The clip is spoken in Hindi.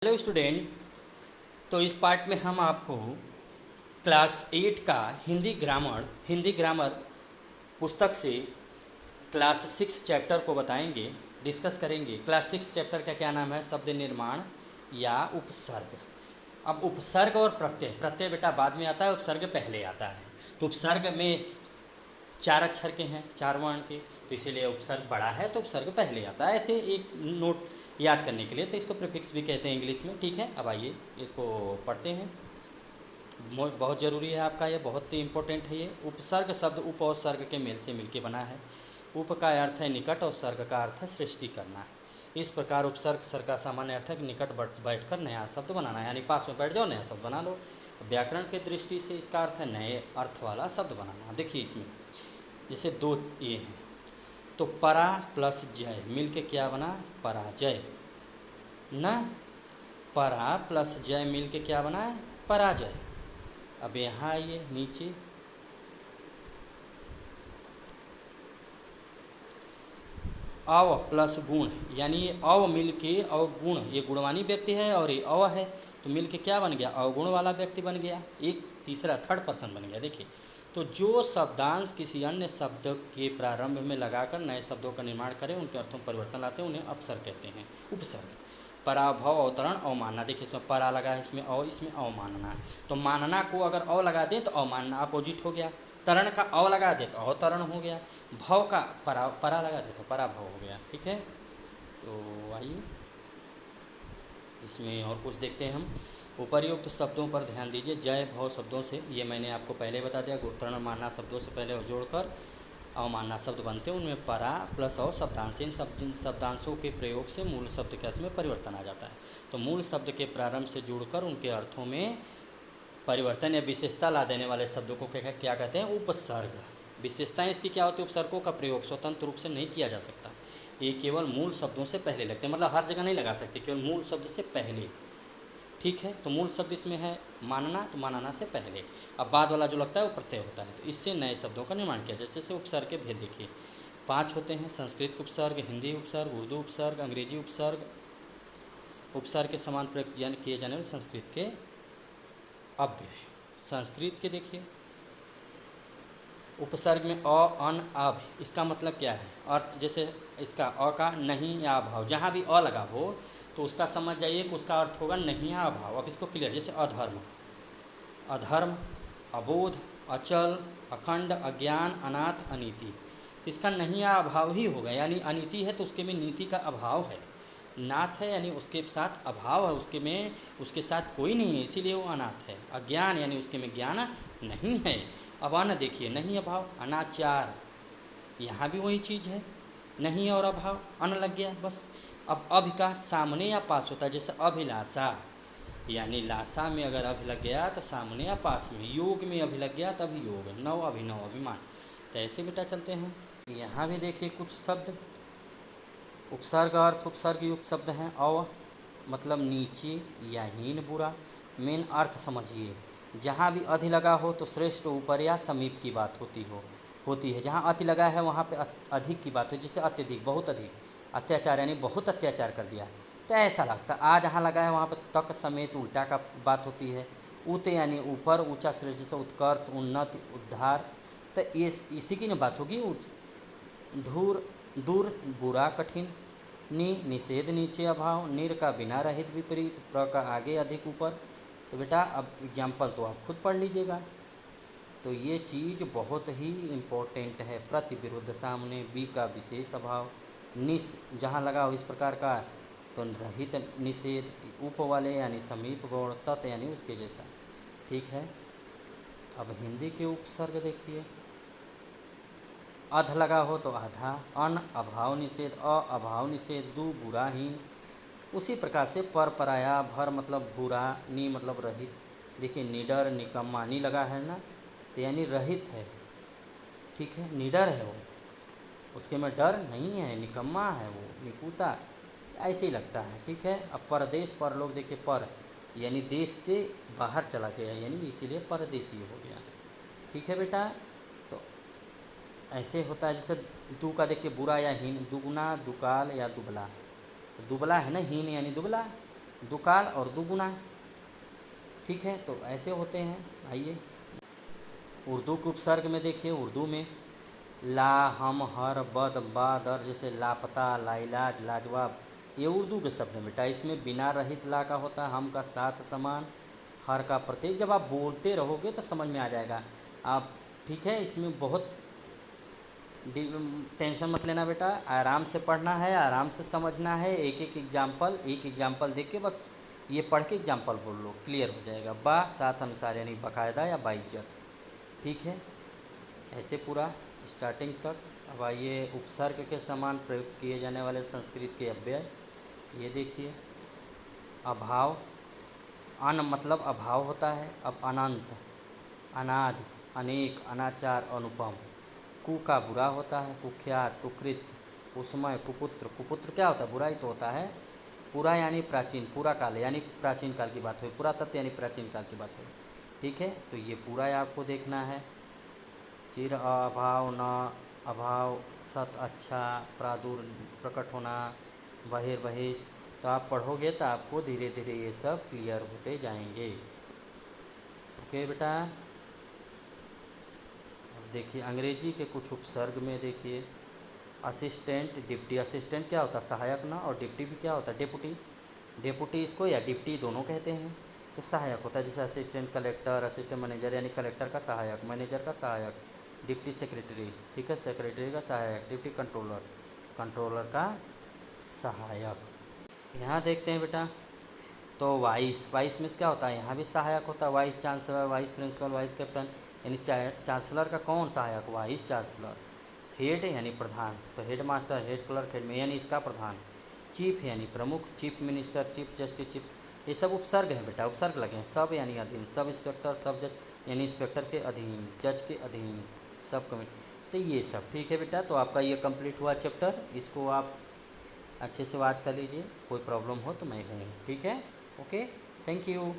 Hello student. तो इस पार्ट में हम आपको क्लास 8 का हिंदी ग्रामर पुस्तक से क्लास 6 चैप्टर को बताएंगे, डिस्कस करेंगे। क्लास 6 चैप्टर का क्या नाम है? शब्द निर्माण या उपसर्ग। अब उपसर्ग और प्रत्यय, प्रत्यय बेटा बाद में आता है, उपसर्ग पहले आता है। तो उपसर्ग में 4 अक्षर के हैं, 4 वर्ण के, तो इसीलिए उपसर्ग बड़ा है तो उपसर्ग पहले आता है। ऐसे एक नोट याद करने के लिए, तो इसको प्रीफिक्स भी कहते हैं इंग्लिश में। ठीक है, अब आइए इसको पढ़ते हैं। बहुत ज़रूरी है आपका, ये बहुत ही इंपॉर्टेंट है। ये उपसर्ग शब्द उप और सर्ग के मेल से मिलके बना है। उप का अर्थ है निकट और सर्ग का अर्थ है सृष्टि करना। इस प्रकार उपसर्ग सर्ग का सामान्य अर्थ है कि निकट बैठकर नया शब्द बनाना, यानी पास में बैठ जाओ नया शब्द बना लो। व्याकरण के दृष्टि से इसका अर्थ है नए अर्थ वाला शब्द बनाना। देखिए इसमें जैसे दो ये हैं, तो परा प्लस जय मिल के क्या बना? पराजय। न परा प्लस जय मिल के क्या बना है? पराजय। अब यहाँ आइए नीचे, अव प्लस गुण, यानी ये अव मिल के अवगुण, ये गुणवानी व्यक्ति है और ये अव है, तो मिल के क्या बन गया? अवगुण वाला व्यक्ति बन गया। एक तीसरा थर्ड पर्सन बन गया। देखिए, तो जो शब्दांश किसी अन्य शब्द के प्रारंभ में लगाकर नए शब्दों का निर्माण करें, उनके अर्थों में परिवर्तन लाते हैं, उन्हें अपसर्ग कहते हैं। उपसर्ग पराभव अवतरण अवमानना। देखिए इसमें परा लगा है, इसमें अव, इसमें अवमानना है। तो मानना को अगर अव लगा दें तो अवमानना अपोजिट हो गया। तरण का अव लगा दे तो अवतरण हो गया। भव का परा लगा दे तो पराभव हो गया। ठीक है, तो आइए इसमें और कुछ देखते हैं हम। उपर्युक्त शब्दों पर ध्यान दीजिए। जय भव शब्दों से, ये मैंने आपको पहले बता दिया, गुणतरण मानना शब्दों से पहले जोड़कर अवमानना शब्द बनते हैं। उनमें परा प्लस और शब्दांश, इन शब्दांशों के प्रयोग से मूल शब्द के अर्थ में परिवर्तन आ जाता है। तो मूल शब्द के प्रारंभ से जुड़कर उनके अर्थों में परिवर्तन या विशेषता ला देने वाले शब्दों को क्या कहते हैं? उपसर्ग। विशेषताएं इसकी क्या होती है? उपसर्ग का प्रयोग स्वतंत्र रूप से नहीं किया जा सकता, ये केवल मूल शब्दों से पहले लगते हैं, मतलब हर जगह नहीं लगा सकते, केवल मूल शब्द से पहले। ठीक है, तो मूल शब्द इसमें है मानना, तो मानना से पहले। अब बाद वाला जो लगता है वो प्रत्यय होता है, तो इससे नए शब्दों का निर्माण किया। जैसे उपसर्ग के भेद देखिए 5 होते हैं। संस्कृत उपसर्ग, हिंदी उपसर्ग, उर्दू उपसर्ग, अंग्रेजी उपसर्ग। उपसर्ग के समान प्रयोग किए जाने वाले संस्कृत के अव्यय। संस्कृत के देखिए उपसर्ग में अ अन अभ, इसका मतलब क्या है? अर्थ जैसे इसका अ का नहीं या अभाव, जहाँ भी अ लगा हो तो उसका समझ जाइए कि उसका अर्थ होगा नहीं या अभाव। अब इसको क्लियर, जैसे अधर्म, अधर्म, अबोध, अचल, अखंड, अज्ञान, अनाथ, अनीति, तो इसका नहीं या अभाव ही होगा। यानी अनीति है तो उसके में नीति का अभाव है। नाथ है यानी उसके साथ अभाव है, उसके में उसके साथ कोई नहीं है, इसीलिए वो अनाथ है। अज्ञान यानी उसके में ज्ञान नहीं है। अब अन देखिए, नहीं अभाव। अनाचार, यहाँ भी वही चीज़ है, नहीं और अभाव, अन लग गया बस। अब अभि का सामने या पास होता है, जैसे अभिलाषा, यानी लाशा में अगर अभि लग गया तो सामने या पास में। योग में अभि लग गया तब योग। नव अभिनव अभिमान, तो ऐसे बेटा चलते हैं। यहाँ भी देखिए कुछ शब्द उपसर्ग अर्थ उपसर्ग युक्त शब्द हैं। अव मतलब नीचे या हीन बुरा। मेन अर्थ समझिए, जहाँ भी अधि लगा हो तो श्रेष्ठ ऊपर या समीप की बात होती है। जहाँ अति लगा है वहाँ पे अधिक की बात हो, जैसे अत्यधिक, बहुत अधिक, अत्याचार यानी बहुत अत्याचार कर दिया, तो ऐसा लगता। आ जहाँ लगा है वहाँ पर तक समेत उल्टा का बात होती है। उत यानी ऊपर, ऊंचा श्रेष्ठ से उत्कर्ष, उन्नति, उद्धार, तो ये इसी की न बात होगी। धूर दूर, बुरा कठिन। नि निषेध नीचे अभाव। निर का बिना रहित विपरीत। प्र का आगे अधिक ऊपर। तो बेटा अब एग्जाम्पल तो आप खुद पढ़ लीजिएगा। तो ये चीज़ बहुत ही इम्पोर्टेंट है। प्रति विरुद्ध सामने, बी का विशेष अभाव। निस जहाँ लगा हो इस प्रकार का, तो रहित निषेध, उप वाले यानी समीप गौण, तत् यानी उसके जैसा। ठीक है, अब हिंदी के उपसर्ग देखिए। अध लगा हो तो आधा। अन अभाव निषेध, अ अभाव निषेध, दु बुराहीन। उसी प्रकार से पर पराया, भर मतलब भूरा, नी मतलब रहित। देखिए निडर, निकम्मा, नी लगा है ना, तो यानी रहित है। ठीक है, निडर है वो, उसके में डर नहीं है, निकम्मा है वो, निपुता, ऐसे ही लगता है। ठीक है, अब परदेश, पर लोग देखिए पर यानी देश से बाहर चला गया, यानी इसीलिए परदेशी हो गया। ठीक है बेटा, तो ऐसे होता है। जैसे दू का देखिए बुरा या हीन, दुगुना, दुकाल या दुबला, तो दुबला है ना, हीन यानी दुबला, दुकाल और दुगुना। ठीक है, तो ऐसे होते हैं। आइए उर्दू के उपसर्ग में देखिए, उर्दू में ला, हम, हर, बद, बा, दर, जैसे लापता, लाइलाज, लाजवाब, ये उर्दू के शब्द हैं बेटा। इसमें बिना रहित ला का होता है, हम का साथ समान, हर का प्रत्येक। जब आप बोलते रहोगे तो समझ में आ जाएगा आप। ठीक है, इसमें बहुत टेंशन मत लेना बेटा, आराम से पढ़ना है, आराम से समझना है। एक एक एग्जाम्पल देख के बस ये पढ़ के एग्जाम्पल बोल लो, क्लियर हो जाएगा। बा सात अनुसार यानी बाकायदा या बाइज्जत। ठीक है, ऐसे पूरा स्टार्टिंग तक। अब आइए उपसर्ग के समान प्रयुक्त किए जाने वाले संस्कृत के अव्यय। ये देखिए, अभाव, अन मतलब अभाव होता है। अब अनंत, अनादि, अनेक, अनाचार, अनुपम। कु का बुरा होता है, कुख्यात, कुकृत, कुसमय, कुपुत्र। कुपुत्र क्या होता है? बुरा ही तो होता है। पूरा यानी प्राचीन, पूरा काल यानी प्राचीन काल की बात हुई, पुरातत्व यानी प्राचीन काल की बात हुई। ठीक है, तो ये पूरा आपको देखना है। चिर, अभाव, न, अभाव, सत, अच्छा, प्रादुर, प्रकट होना, बहिर्बहिष। तो आप पढ़ोगे तो आपको धीरे धीरे ये सब क्लियर होते जाएंगे। ओके बेटा। अब देखिए अंग्रेजी के कुछ उपसर्ग में देखिए, असिस्टेंट, डिप्टी। असिस्टेंट क्या होता है? सहायक ना, और डिप्टी भी क्या होता है? डेपुटी। डेपुटी इसको या डिप्टी दोनों कहते हैं। तो सहायक होता है, जैसे असिस्टेंट कलेक्टर, असिस्टेंट मैनेजर यानी कलेक्टर का सहायक, मैनेजर का सहायक, डिप्टी सेक्रेटरी। ठीक है, सेक्रेटरी का सहायक, डिप्टी कंट्रोलर, कंट्रोलर का सहायक। यहाँ देखते हैं बेटा, तो वाइस, वाइस में क्या होता है? यहाँ भी सहायक होता है, vice chancellor, vice principal, vice captain. यानी चांसलर का कौन सहायक? Vice chancellor. हेड यानी प्रधान, तो head master, head clerk, head में यानी इसका प्रधान। चीफ यानी प्रमुख, chief minister, chief justice, chief, ये सब उपसर्ग हैं बेटा, उपसर्ग लगे हैं। सब यानी अधीन, सब इंस्पेक्टर, सब जज यानी इंस्पेक्टर के अधीन, जज के अधीन, सब कमिटी। तो ये सब ठीक है बेटा। तो आपका ये कंप्लीट हुआ चैप्टर, इसको आप अच्छे से वाच कर लीजिए। कोई प्रॉब्लम हो तो मैं हूँ। ठीक है, ओके, थैंक यू।